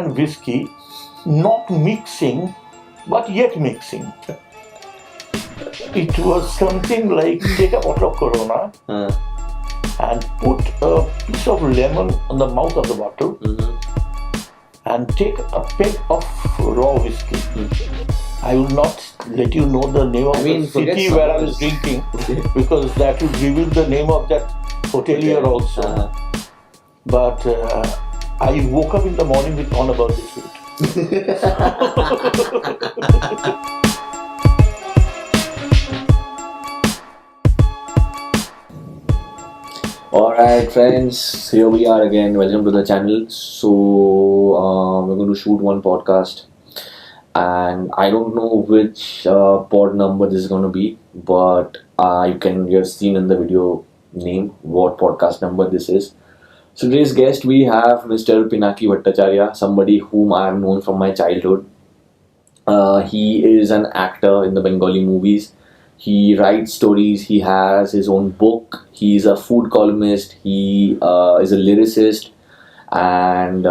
and whiskey, not mixing, but yet mixing. It was something like take a bottle of Corona and put a piece of lemon on the mouth of the bottle and take a peg of raw whiskey. I will not let you know the name of the city where I was drinking because that will reveal the name of that hotelier also. But I woke up in the morning with on about this food. Alright friends, here we are again. Welcome to the channel. So we're going to shoot one podcast and I don't know which pod number this is going to be, but you have seen in the video name what podcast number this is. So today's guest we have Mr. Pinaki Bhattacharya, somebody whom I have known from my childhood. He is an actor in the Bengali movies. He writes stories, he has his own book, he's a food columnist, he is a lyricist, and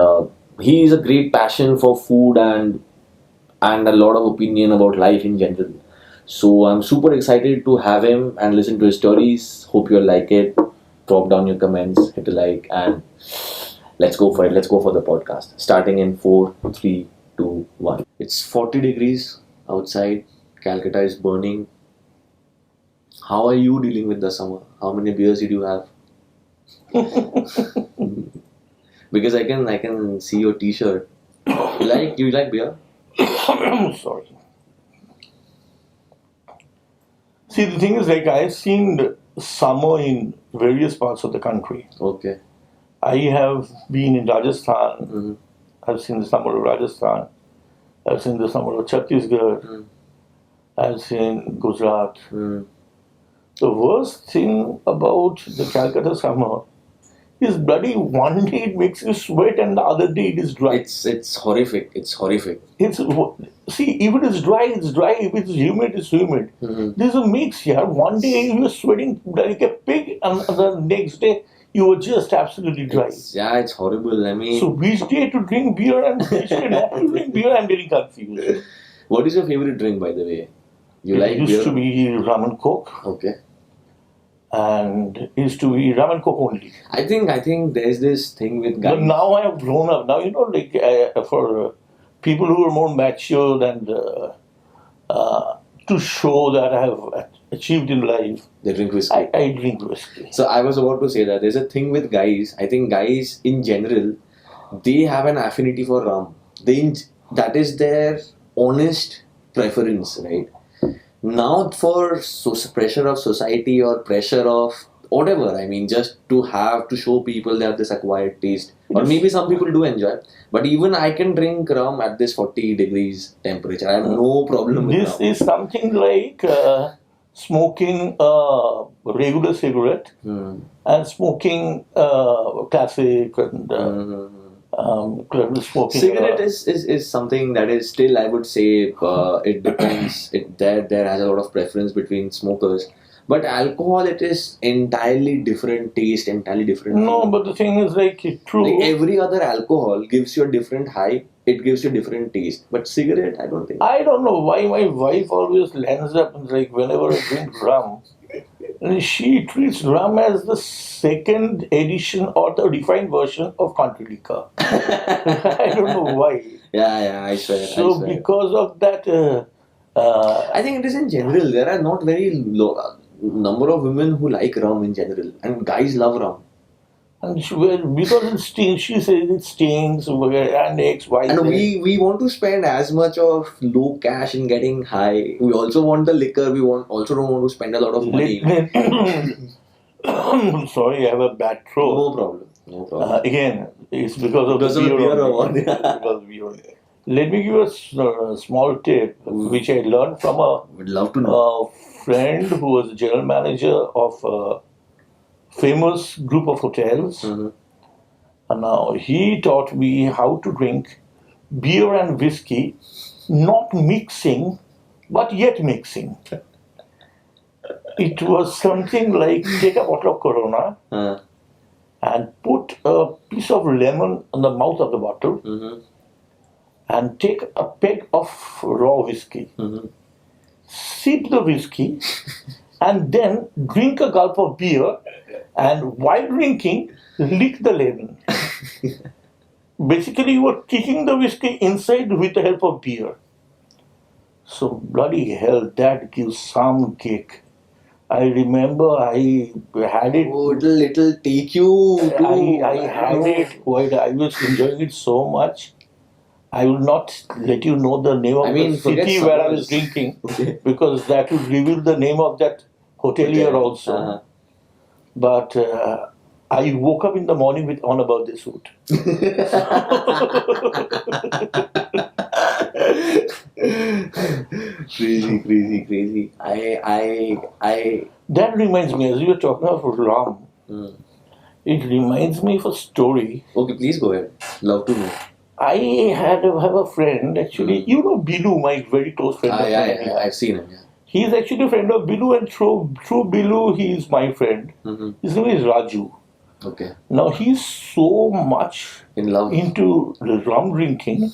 he is a great passion for food and a lot of opinion about life in general. So I'm super excited to have him and listen to his stories. Hope you'll like it. Drop down your comments, hit a like, and let's go for it. Let's go for the podcast. Starting in 4, 3, 2, 1. It's 40 degrees outside. Calcutta is burning. How are you dealing with the summer? How many beers did you have? Because I can see your t-shirt. You like beer? Sorry. See, the thing is, like, I've seen summer in various parts of the country. Okay. I have been in Rajasthan. I've seen the summer of Rajasthan. I've seen the summer of Chhattisgarh. I've seen Gujarat. The worst thing about the Calcutta summer is bloody one day it makes you sweat and the other day it is dry. It's horrific. It's horrific. See, if it is dry, it's dry. If it's humid, it's humid. There's a mix here. One day you're sweating like a pig and the next day you were just absolutely dry. It's horrible. I mean... So which day to drink beer and which day not to drink beer, I'm very confused. What is your favorite drink, by the way? It used to be rum and coke. Okay. And it used to be rum and coke only. I think there's this thing with guys. But now I have grown up. Now, for people who are more matured and to show that I have achieved in life, they drink whiskey. I drink whiskey. So I was about to say that there's a thing with guys. I think guys in general, they have an affinity for rum. That is their honest preference, right? Not for pressure of society or pressure of whatever. I mean, just to show people they have this acquired taste. Or maybe some people do enjoy. But even I can drink rum at this 40 degrees temperature. I have no problem with this rum. This is something like smoking a regular cigarette and smoking classic and smoking. Cigarette is something that is still, I would say, it depends. There has a lot of preference between smokers. But alcohol, it is entirely different taste, entirely different. No, but the thing is, true. Like every other alcohol gives you a different high. It gives you a different taste. But cigarette, I don't think. I don't know why my wife always lands up and whenever I drink rum, and she treats rum as the second edition or the refined version of country liquor. I don't know why. Yeah, I swear. So because of that, I think it is in general. There are not very low number of women who like rum in general, and guys love rum. And because it stings, she says it stings and X, Y, Z. And we want to spend as much of low cash in getting high. We also want the liquor. We also don't want to spend a lot of money. Sorry, I have a bad throat. No problem. Again, it's because of the beer or what? Let me give you a small tip which I learned from Would love to know. a friend who was a general manager of a famous group of hotels. And now he taught me how to drink beer and whiskey, not mixing, but yet mixing. It was something like take a bottle of Corona and put a piece of lemon on the mouth of the bottle and take a peg of raw whiskey, sip the whiskey, and then drink a gulp of beer, and while drinking, lick the lemon. Basically, you were kicking the whiskey inside with the help of beer. So, bloody hell, that gives some kick. I remember I had it. Oh, it'll take you to. I had it quite. I was enjoying it so much. I will not let you know the name of the city where I was drinking because that would reveal the name of that hotelier also. But I woke up in the morning with on about this route. Crazy. I. That reminds me, as you were talking of rum, it reminds me of a story. Okay, please go ahead. Love to know. I have a friend, actually, you know Bilu, my very close friend. Yeah, I've seen him. Yeah. He's actually a friend of Bilu, and through Bilu, he's my friend. His name is Raju. Okay. Now, he's so much in love into rum drinking.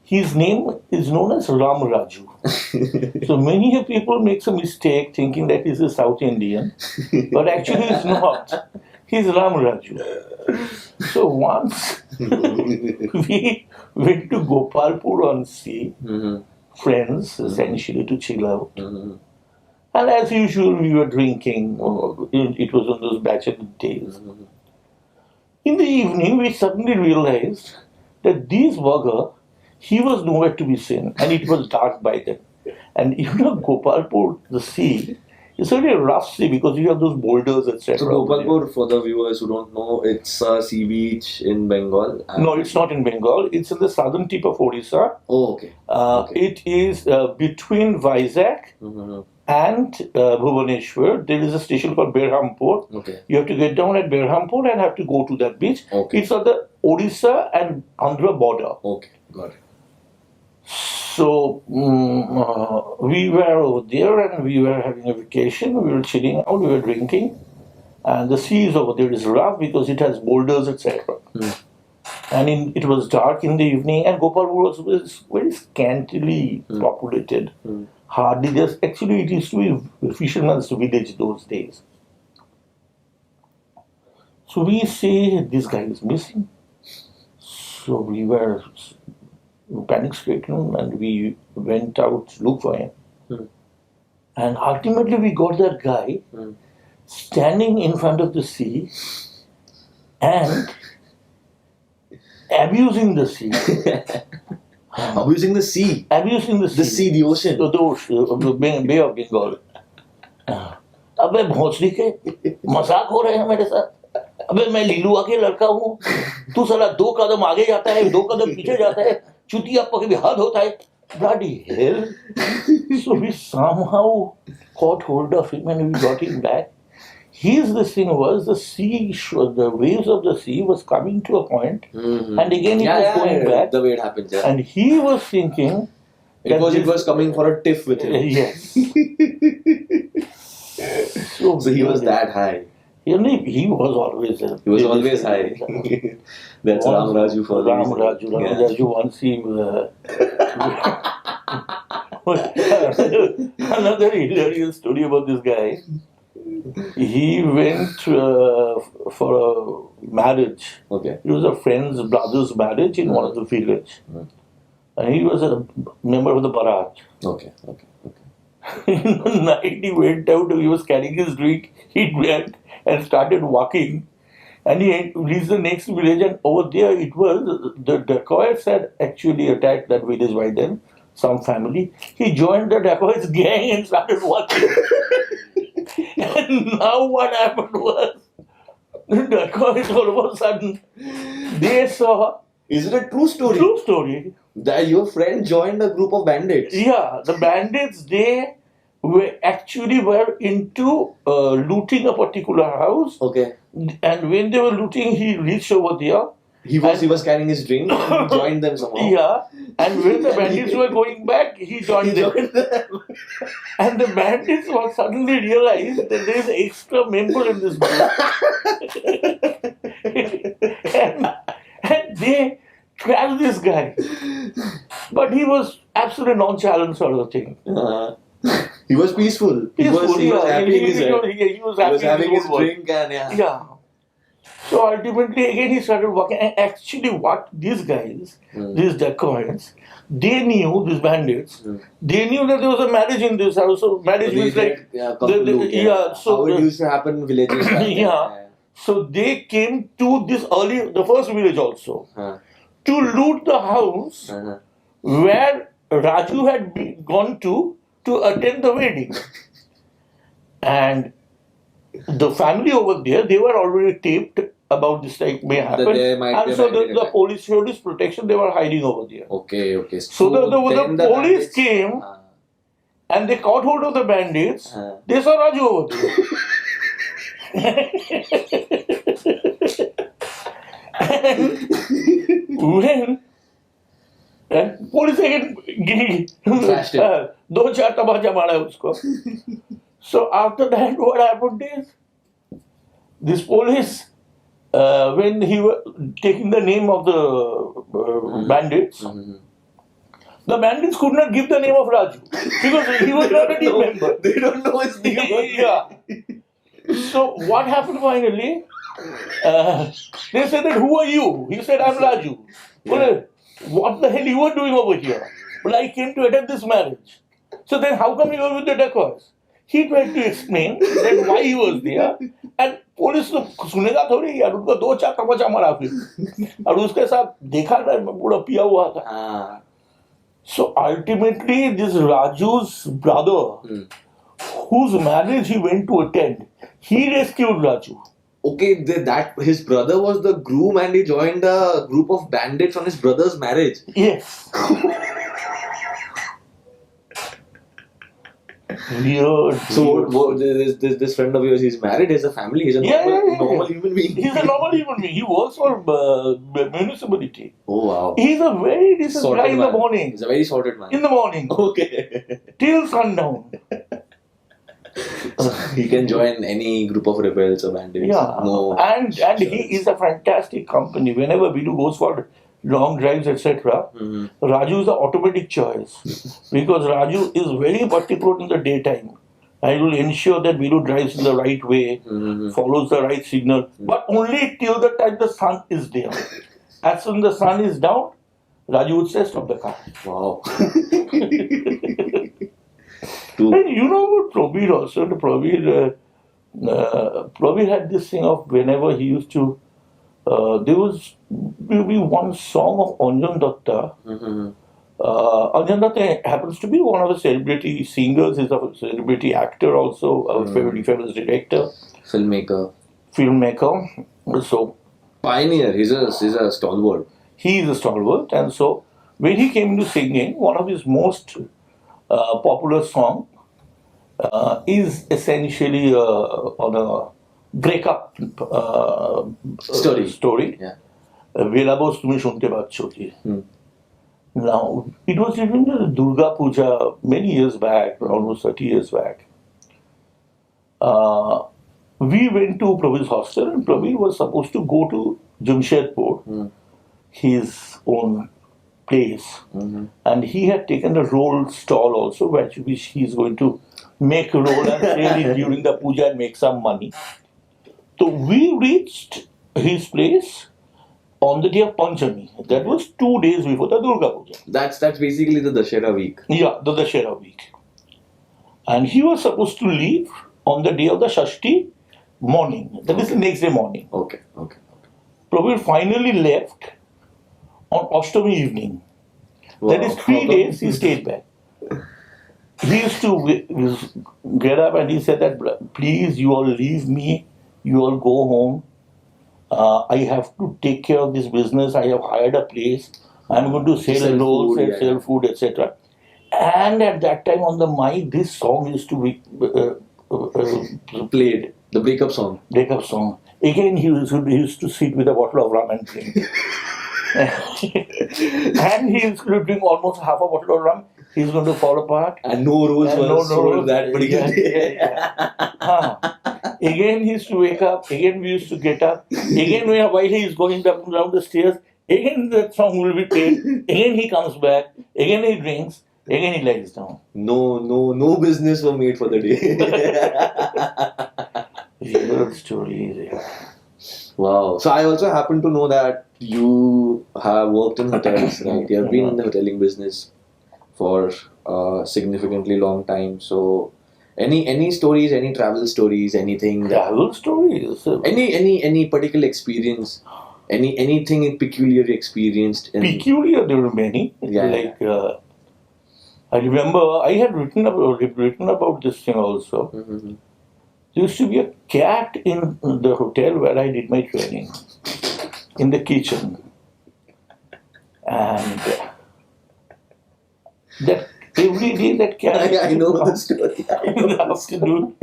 His name is known as Ram Raju. So many people make a mistake thinking that he's a South Indian, but actually he's not. He's Ram Raju. So once we went to Gopalpur on sea, friends essentially to chill out. And as usual, we were drinking. It was on those bachelor days. In the evening, we suddenly realized that this burger, he was nowhere to be seen, and it was dark by then. And you know, Gopalpur, the sea, it's a really rough sea because you have those boulders, etc. So Gopalpur, for the viewers who don't know, it's a sea beach in Bengal. No, it's not in Bengal. It's in the southern tip of Odisha. Oh, okay. It is between Vizag and Bhubaneswar. There is a station called Berhampur. Okay. You have to get down at Berhampur and have to go to that beach. Okay. It's on the Odisha and Andhra border. Okay, got it. So we were over there and we were having a vacation. We were chilling out. We were drinking, and the sea is over there is rough because it has boulders, etc. And it was dark in the evening, and Gopalpur was very scantily populated. Hardly there's actually it used to be a fisherman's village those days. So we say this guy is missing. So we were panic stricken and we went out to look for him. And ultimately we got that guy standing in front of the sea and abusing the sea. Abusing the sea? Abusing the sea. The sea, the ocean. The ocean, the Bay of Bengal. अबे भोंसड़ी के मजाक हो रहे हैं मेरे साथ. अबे मैं लीलुआ के लड़का हूँ. तू साला 2 कदम आगे जाता है, 2 कदम पीछे जाता है. चुतिया पकड़ हाथ होता है. Bloody hell. So we somehow caught hold of him and we got him back. This thing was the sea, the waves of the sea was coming to a point, and again it was going back. The way it happens, yeah. And he was thinking it was coming for a tiff with him. Yes. So he was that high. He was always there. He was always high. That's Ram Raju for Ram Raju. Ram Raju once he... Another hilarious story about this guy. He went for a marriage. Okay. It was a friend's brother's marriage in one of the village. And he was a member of the Bharat. Okay. In the night he went out, he was carrying his drink, he went and started walking. And he reached the next village, and over there it was, the dacoits had actually attacked that village by then, some family. He joined the dacoits gang and started walking. And now what happened was, the dacoits all of a sudden, they saw... Is it a true story? True story. That your friend joined a group of bandits? Yeah, the bandits, they were into looting a particular house. Okay. And when they were looting, he reached over there. He was carrying his drink and he joined them somehow. Yeah. And when the bandits were going back, he joined them. And the bandits were suddenly realized that there is an extra member in this group. and they trapped this guy. But he was absolutely nonchalant sort of thing. He was peaceful. He was happy in his head. He was happy having in his his own drink and Yeah. So ultimately, again, he started working. And actually, what these guys, these dacoits, they knew, these bandits, they knew that there was a marriage in this house. So marriage means like, so how it used to happen in villages. yeah. So they came to this the first village also, to loot the house where Raju had gone to attend the wedding. And the family over there, they were already taped about this type may happen. And so the police showed this protection, they were hiding over there. Okay. So the police came and they caught hold of the bandits. They saw Raju over there. And police again दो चार तमाचा मारा उसको. So after that, what happened is, this police, when he was taking the name of the bandits, the bandits could not give the name of Raju because he was not a team member. They don't know his name. Yeah. So what happened finally? They said that, who are you? He said, I'm Raju. Well, what the hell you were doing over here? Well, I came to attend this marriage. So then how come you were with the dacoits? He tried to explain that why he was there, and police तो सुनेगा थोड़ी यार, उनको दो चार तमाचा मारा फिर और उसके साथ देखा ना पूरा पिया हुआ था. So ultimately this Raju's brother, whose marriage he went to attend, he rescued Raju. Okay, that his brother was the groom and he joined a group of bandits on his brother's marriage. Yes. Weird. So this friend of yours, he's married, he has a family, he's a normal human being. He's a normal human being. He works for municipality. Oh wow. He's a very decent guy in the morning. He's a very sorted man. In the morning. Okay. Till sundown. He can join any group of rebels or bandits. Yeah. No. And he is a fantastic company. Whenever Bidu goes for long drives, etc., Raju is the automatic choice because Raju is very particular in the daytime. I will ensure that Bidu drives in the right way, follows the right signal, but only till the time the sun is there. As soon as the sun is down, Raju would say, stop the car. Wow. And you know about Prabir also. Prabir had this thing of whenever he used to. There was maybe one song of Anjan Datta. Anjan Datta happens to be one of the celebrity singers. He's a celebrity actor also, a very famous director, filmmaker. So pioneer. He's a stalwart. He is a stalwart, and so when he came into singing, one of his most popular song is essentially on a breakup story. Yeah. Velabos tumi shunte paচ্ছো ki. Now, it was during the Durga Puja many years back, almost 30 years back. We went to Prabir's hostel, and Prabir was supposed to go to Jamshedpur, his own place, and he had taken a roll stall also, which he's going to make a roll and sell it during the puja and make some money. So we reached his place on the day of Panchami. That was 2 days before the Durga Puja. That's basically the Dashera week. Yeah, the Dashera week. And he was supposed to leave on the day of the Shashti morning. That is the next day morning. Okay. Prabir finally left on Ashtami evening. Wow. That is 3 days he stayed back. He used to get up and he said that, please, you all leave me, you all go home. I have to take care of this business. I have hired a place. I'm going to sell rolls and sell food, etc. And at that time on the mic, this song used to be played. The breakup song. Again, he used to sit with a bottle of rum and drink. And he used to drink almost half a bottle of rum. He's going to fall apart. And no rolls were sold that particular day. Again, he used to wake up. Again, we used to get up. Again, while he is going down the stairs, again that song will be played. Again, he comes back. Again he drinks. Again he lies down. No business were made for the day. Weird stories. Yeah. Wow. So I also happen to know that you have worked in hotels, right? You have been in the hoteling business for a significantly long time. So any stories, any travel stories, anything that Travel stories. any particular experience, anything peculiar you experienced in Peculiar, there were many. Yeah, Like I remember I had written about this thing also. Mhm. There used to be a cat in the hotel where I did my training, in the kitchen, and that every day that cat used I to know come the story. I in know the the afternoon.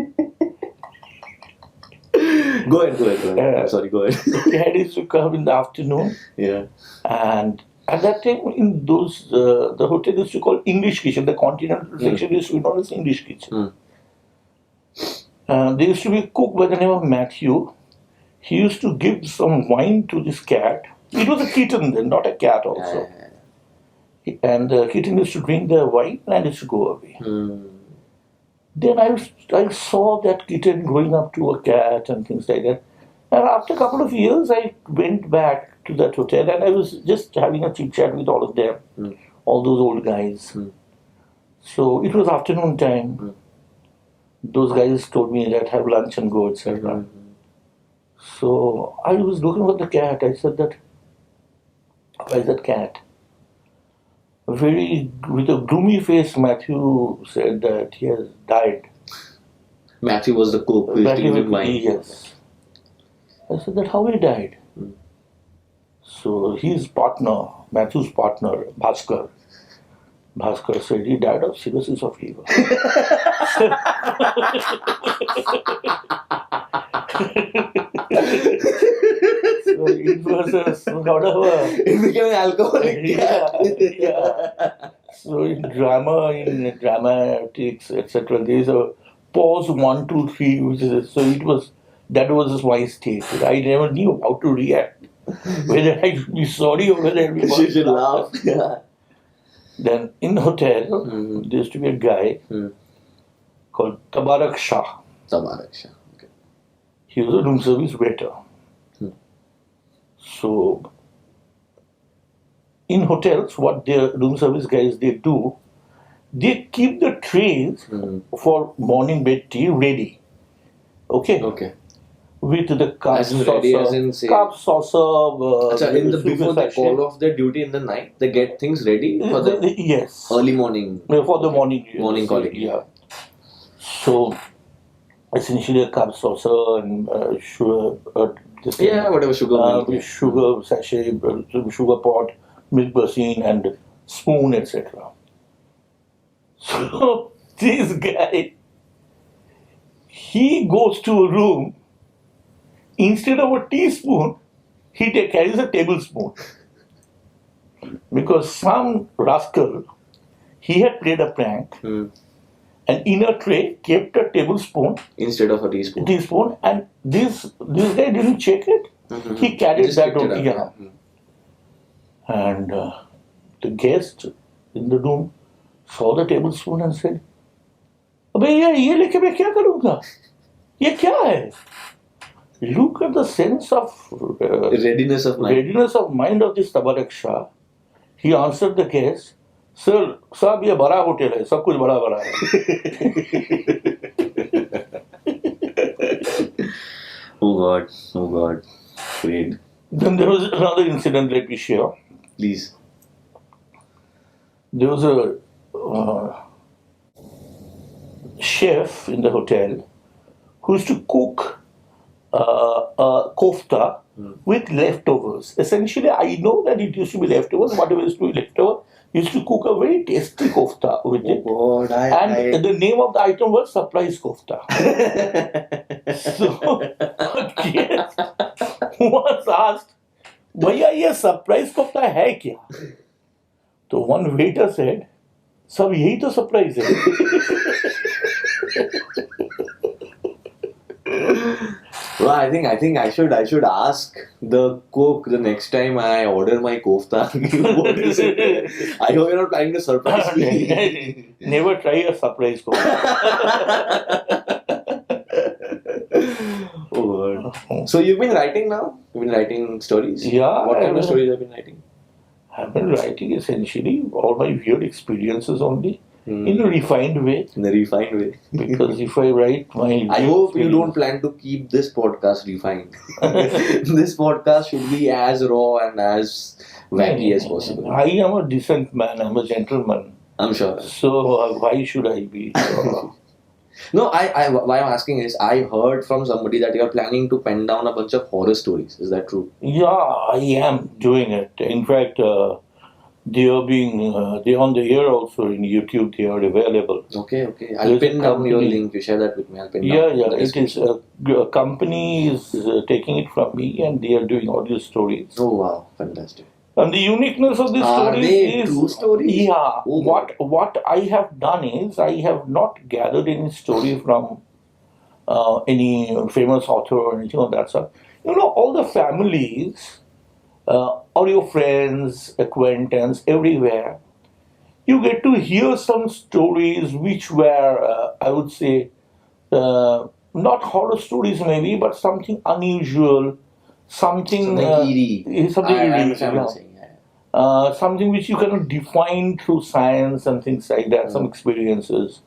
Go ahead. I'm sorry, go ahead. The cat used to come in the afternoon, Yeah. and at that time in those the hotel used to call English kitchen. The continental section used to be known as English kitchen. Mm. There used to be a cook by the name of Matthew. He used to give some wine to this cat. It was a kitten then, not a cat also. And the kitten used to drink the wine and used to go away. Mm. Then I saw that kitten growing up to a cat and things like that. And after a couple of years, I went back to that hotel and I was just having a chit chat with all of them, all those old guys. So it was afternoon time. Those guys told me that have lunch and go, etc. So I was looking for the cat. I said that, why is that cat? With a gloomy face, Matthew said that he has died. Matthew was the cook who used to give him wine. Yes. I said that how he died. So his partner, Matthew's partner, Bhaskar said he died of cirrhosis of liver. So it was a sort of a, It became an alcoholic. yeah. So in dramatics, etc., there is a pause 1, 2, 3, which is so that was my state. I never knew how to react, whether I should be sorry or whether I You should laugh. Then in the hotel, there used to be a guy called Tabarak Shah. Okay. He was a room service waiter. So in hotels, what the room service guys they do, they keep the trays for morning bed tea ready. Okay. With the cup, As in ready, as in say- saucer. Before they call off their duty in the night, they get things ready for the Yes. early morning. For the morning. Morning calling. Yeah. So essentially a cup, saucer, and sugar. Whatever sugar milk. With sugar sachet, sugar pot, milk basin, and spoon, etc. So this guy, he goes to a room. Instead of a teaspoon, he carries a tablespoon. Because some rascal, he had played a prank, and in a tray kept a tablespoon instead of a teaspoon. And this guy didn't check it. He carried that on. And the guest in the room saw the tablespoon and said, "अबे यार ये लेके मैं क्या करूँगा? ये क्या है?" Look at the sense of readiness of mind of this Tabarak Shah. He answered the guest, "Sir, साहब ये बड़ा होटल है, सब कुछ बड़ा है." Oh God. Great. Then there was another incident, let me share. Please. There was a chef in the hotel who used to cook a kofta with leftovers. Essentially, I know that it used to be leftovers, whatever used to be leftover. He used to cook a very tasty kofta with it. God, and the name of the item was surprise kofta. So, guest was asked, "Bhaiya, ये surprise kofta है क्या?" So one waiter said, "सब यही तो surprise है." Well, I think I should ask the cook the next time I order my kofta. What is it? I hope you're not planning to surprise me. Never try a surprise call. Oh God. So you've been writing now? You've been writing stories? Yeah. What kind of stories have you been writing? I've been writing essentially all my weird experiences only in a refined way. In a refined way. Because if I write my... I hope you don't plan to keep this podcast refined. This podcast should be as raw and as wacky as possible. I am a decent man. I'm a gentleman. I'm sure. So why should I be? No, why I'm asking is I heard from somebody that you're planning to pen down a bunch of horror stories. Is that true? Yeah, I am doing it. In fact, they are on the air also in YouTube. They are available. Okay. I'll pin down your link. You share that with me. I'll pin down. Yeah. It is a company is taking it from me, and they are doing audio stories. Oh wow, fantastic! And the uniqueness of this story is true stories. Yeah. Oh, what I have done is I have not gathered any story from any famous author or anything of that sort. All the families, or your friends, acquaintance, everywhere, you get to hear some stories which were, I would say, not horror stories maybe, but something unusual, something eerie. Something I eerie. understand what you're saying. Something which you cannot define through science and things like that, some experiences.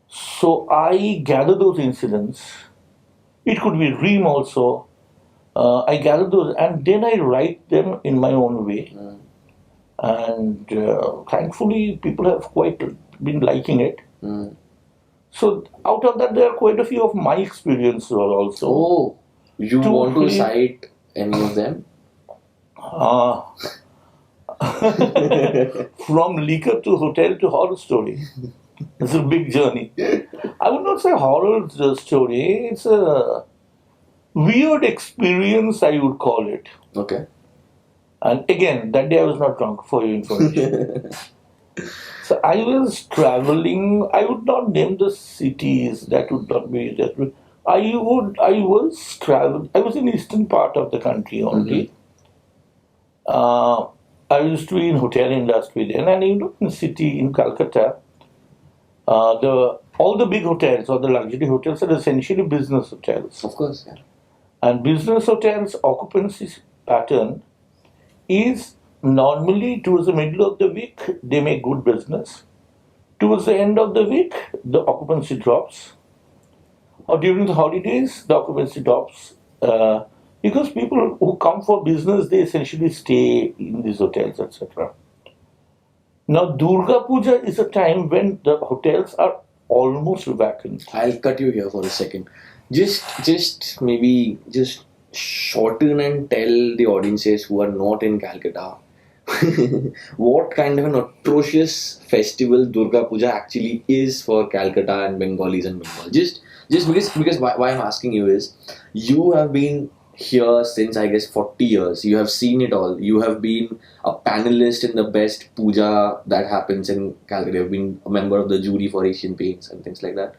So I gather those incidents. It could be a dream also. I gather those and then I write them in my own way. And thankfully, people have quite been liking it. So out of that, there are quite a few of my experiences also. Oh, you want to cite any of them? From liquor to hotel to horror story. It's a big journey. I would not say horror story. It's a weird experience, I would call it. Okay. And again, that day I was not drunk, for your information. So I was traveling. I would not name the cities. That would not be that. I was traveling. I was in the eastern part of the country only. I used to be in hotel industry then, and in the city in Kolkata, all the big hotels or the luxury hotels are essentially business hotels. Of course, yeah. And business hotels occupancy pattern is normally towards the middle of the week they make good business. Towards the end of the week, the occupancy drops. Or during the holidays, the occupancy drops. Because people who come for business, they essentially stay in these hotels, etc. Now, Durga Puja is a time when the hotels are almost vacant. I'll cut you here for a second. Just maybe shorten and tell the audiences who are not in Calcutta what kind of an atrocious festival Durga Puja actually is for Calcutta and Bengalis and Bengal. Just because why I'm asking you is you have been here since I guess 40 years. You have seen it all. You have been a panelist in the best puja that happens in Calgary. You have been a member of the jury for Asian Paints and things like that.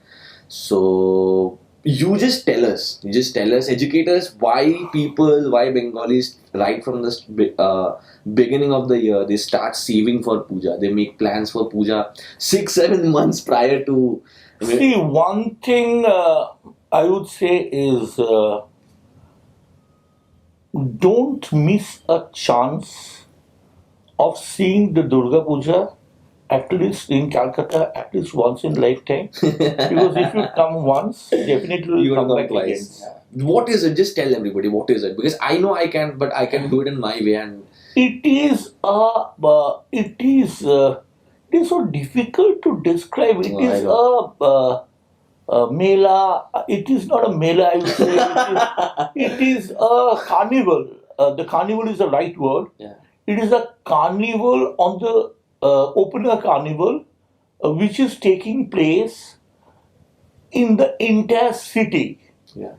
So you just tell us, educate us why Bengalis right from the beginning of the year they start saving for puja. They make plans for puja 6-7 months prior to. See, one thing I would say is. Don't miss a chance of seeing the Durga Puja at least in Calcutta at least once in lifetime. Because if you come once, definitely you will come back twice. Again. What is it? Just tell everybody what is it, because I know I can, but I can do it in my way. And it is so difficult to describe. It is Mela, it is not a Mela, I would say. It is a carnival. The carnival is the right word. Yeah. It is a carnival on the open air carnival, which is taking place in the entire city. Yeah.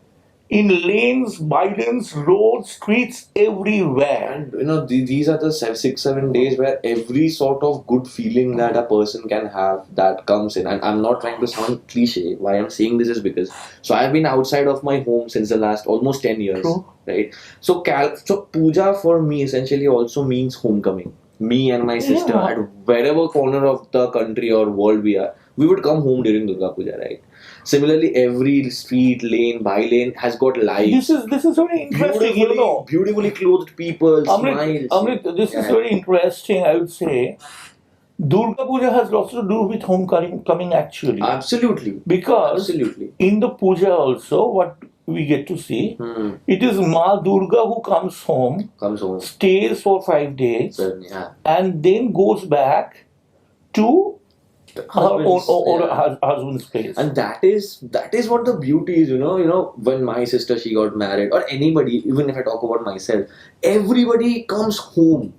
in lanes, by-lanes, roads, streets, everywhere. And these are the 6-7 days where every sort of good feeling that a person can have that comes in. And I'm not trying to sound cliche. Why I'm saying this is because I've been outside of my home since the last almost 10 years, True. right? So puja for me essentially also means homecoming. Me and my sister Yeah. at wherever corner of the country or world we would come home during Durga Puja, right? Similarly, every street, lane, by lane has got lights. This is very interesting, Beautifully clothed people, Amrit, smiles. this is very interesting, I would say. Durga Puja has lots to do with homecoming actually. Absolutely. Because in the puja also, what we get to see, it is Ma Durga who comes home, stays for 5 days, and then goes back to her husband's place. And that is what the beauty is, when my sister, she got married, or anybody, even if I talk about myself, everybody comes home.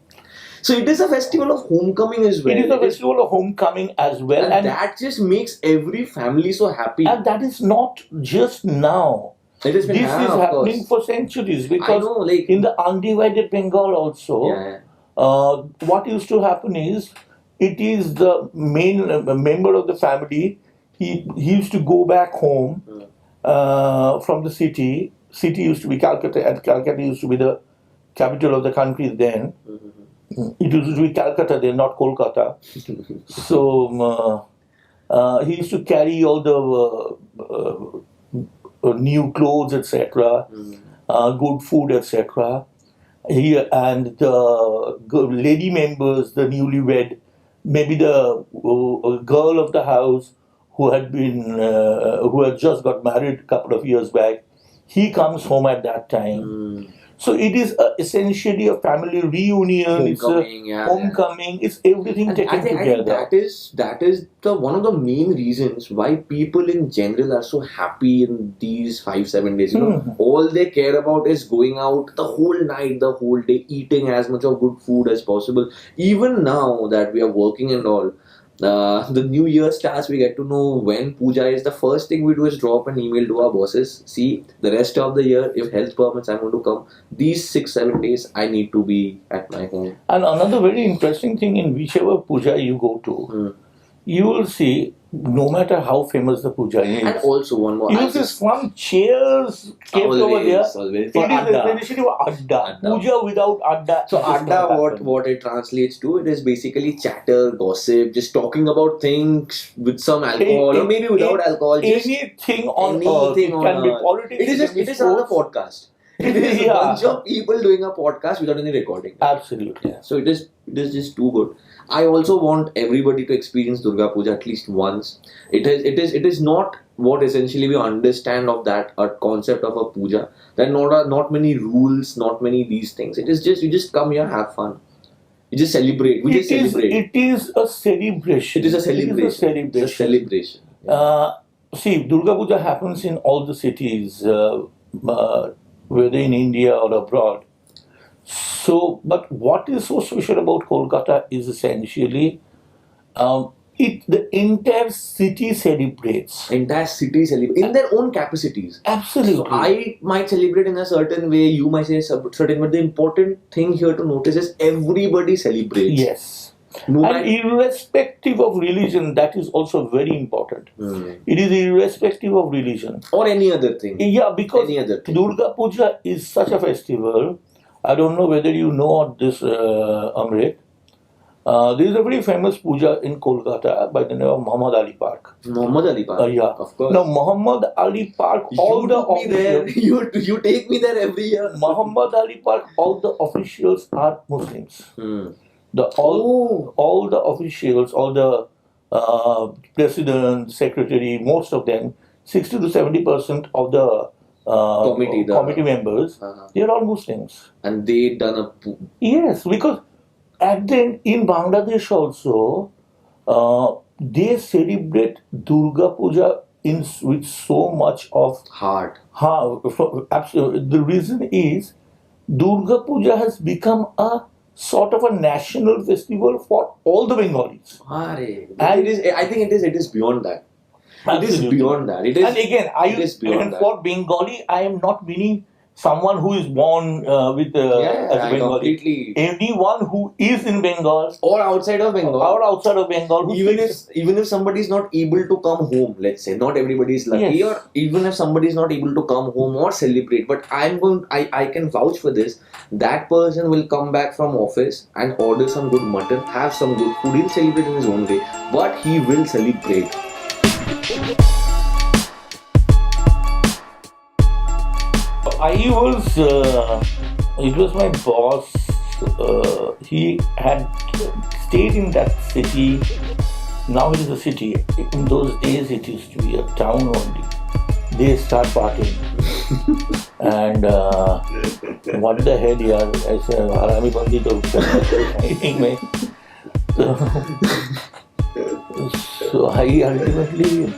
So it is a festival of homecoming as well. It is a festival of homecoming as well. And that just makes every family so happy. And that is not just now. This is happening for centuries, because in the undivided Bengal also, what used to happen is, it is the main member of the family. He used to go back home from the city. City used to be Calcutta, and Calcutta used to be the capital of the country then. It used to be Calcutta then, not Kolkata. So he used to carry all the new clothes, etc., good food, etc. And the lady members, the newlywed, maybe the girl of the house who had just got married a couple of years back, he comes home at that time. So it is essentially a family reunion. Homecoming. It's everything taken together. I think that is the one of the main reasons why people in general are so happy in these 5-7 days. All they care about is going out the whole night, the whole day, eating as much of good food as possible. Even now that we are working and all, the new year starts, we get to know when puja is. The first thing we do is drop an email to our bosses. See, the rest of the year, if health permits, I'm going to come. These 6-7 days, I need to be at my home. And another very interesting thing, in whichever puja you go to, you will see, no matter how famous the puja is. And also one more. You will see some chairs kept over there. It is essentially adda. Puja without adda. So adda, what it translates to, it is basically chatter, gossip, just talking about things with some alcohol, or maybe without alcohol. Just anything on earth. It can be politics. It is another podcast. It is a bunch of people doing a podcast without any recording. Absolutely. So it is just too good. I also want everybody to experience Durga Puja at least once. It is not what essentially we understand of that concept of a puja. There are not many rules, not many these things. It is just, you just come here, have fun. You just celebrate. It is a celebration. It is a celebration. It's a celebration. See, Durga Puja happens in all the cities, whether in India or abroad. So, but what is so special about Kolkata is essentially the entire city celebrates. In their own capacities. Absolutely. So I might celebrate in a certain way, you might say certain, but the important thing here to notice is everybody celebrates. Yes. And irrespective of religion, that is also very important. It is irrespective of religion. Or any other thing. Yeah, because Durga Puja is such a festival. I don't know whether you know this, Amrit. There is a very famous puja in Kolkata by the name of Muhammad Ali Park. Muhammad Ali Park? Yeah. Of course. Now, Muhammad Ali Park, you take me there every year. Muhammad Ali Park, all the officials are Muslims. All the officials, all the president, secretary, most of them, 60 to 70% of the committee members, they are all Muslims. And they done Yes, because at the end, in Bangladesh also, they celebrate Durga Puja with so much of heart. Absolutely. The reason is, Durga Puja has become a sort of a national festival for all the Bengalis. I think it is beyond that. It is Absolutely. beyond that. And again, it is beyond and that. for Bengali, I am not meaning someone who is born with as a I Bengali. completely. Anyone who is in Bengal Or outside of Bengal. or outside of Bengal, who Even if somebody is not able to come home, let's say, not everybody is lucky, Yes. or even if somebody is not able to come home or celebrate, but I can vouch for this. That person will come back from office and order some good mutton, have some good food. He'll celebrate in his own way, but he will celebrate. it was my boss. He had stayed in that city. Now it is a city. In those days, it used to be a town only. They start partying. And what the hell, yaar? ऐसे हरामी बंदी तो नहीं में. So I ultimately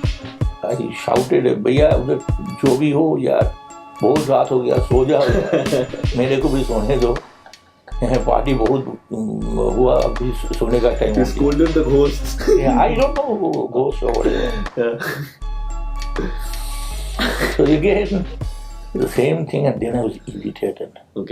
shouted, भैया उधर जो भी हो यार, बहुत रात हो गया, सो जाओ, मेरे को भी सोने दो, पार्टी बहुत हुआ, अभी सोने का टाइम हो Scolded the ghosts. गया. I don't know ghost or whatever. So again, the same thing, and then I was irritated. Okay.